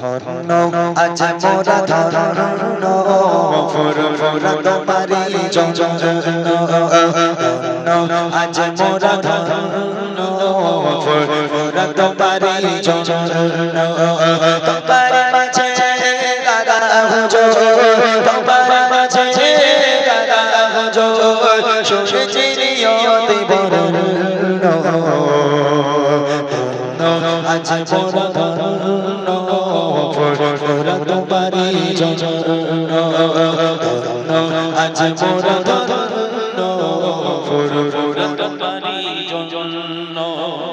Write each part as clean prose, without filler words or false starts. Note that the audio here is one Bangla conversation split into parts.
ধন্য আজ মোরা ধন্য ফুরফুরা তোমারি জন্য ধন্য আজ মোরা ধন্য ফুরফুরা তোমারি জন্য তোমার মাঝে গাদা হুজুর তোমার মাঝে গাদা হুজুর শুনেছি নিয়তি বরণ আজ মোরা ধন্য ফুরফুরা তোমারি জন্য আজ মোরা ধন্য ফুরফুরা তোমারি জন্য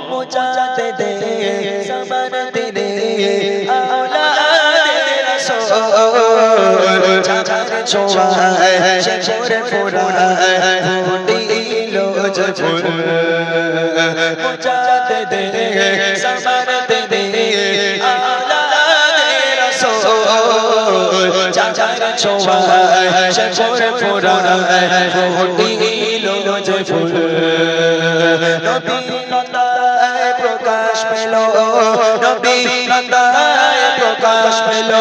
মুজাতে দে সবার দিলে আওলাদে রাসূল চাচার ছোঁয়ায় শেখরে ফুরায় ফুটিলো জফর মুজাতে দে সবার দিলে আওলাদে রাসূল চাচার ছোঁয়ায় শেখরে ফুরায় ফুটিলো জফর নবী নন্দায় প্রকাশ পেল নবী নন্দায় প্রকাশ পেল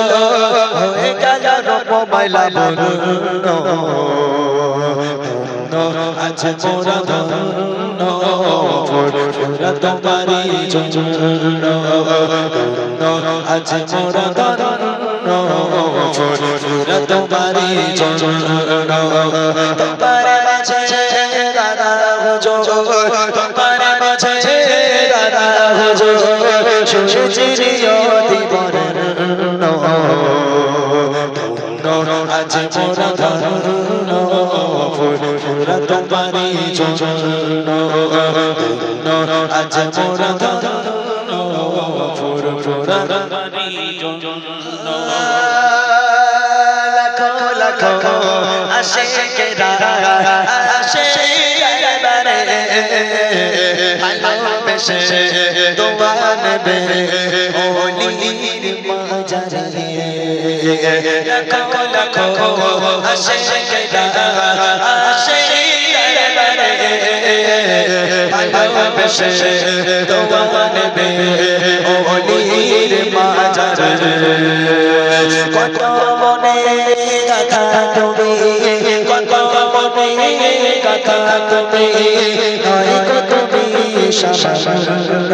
হয়ে গেল রূপ মাইলা বরুণ আজ মোরা ধন্য ফুরফুরা তোমারি জন্য আজ মোরা ধন্য ফুরফুরা তোমারি জন্য তোমার মাঝে গাদা হুজুর তোমার মাঝে গাদা হুজুর শুনেছি নিয়তি বরণ আজ মোরা ধন্য ফুরফুরা তোমারি জন্য আজ মোরা ধন্য ফুরফুরা তোমারি জন্য লাখো লাখো আশিকেরা আশিকবারে ভালোবেসে দোয়া নেবে ওলির মাজারে লাখো লাখো আশিকেরা আশিকবারে ভালোবেসে দোয়া নেবে ওলির মাজারে কত মনে কথা তুমি কত মনে কথা তুমি হয় কত সামান্য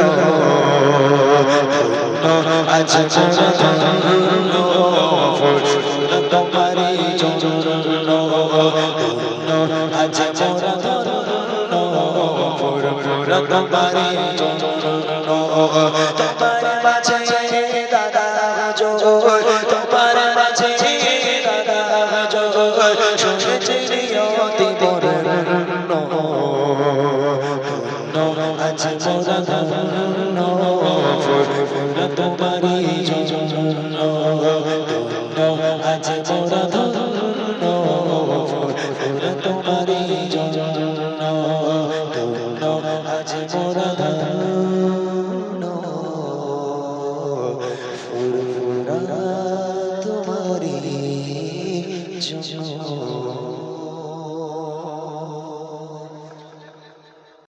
আজ মোরা ধন্য ফুরফুরা তোমারি জন্য আজ মোরা ধন্য ফুরফুরা তোমারি জন্য তোমার মাঝে দাদা হুজুর তোমার মাঝে দাদা হুজুর শুনেছি নিয়তি বরণ আজ মোরা ধন্য ফুরফুরা তোমারি জন্য আজ মোরা ধন্য ফুরফুরা তোমারি জন্য আজ মোরা ধন্য ফুরফুরা তোমারি জন্য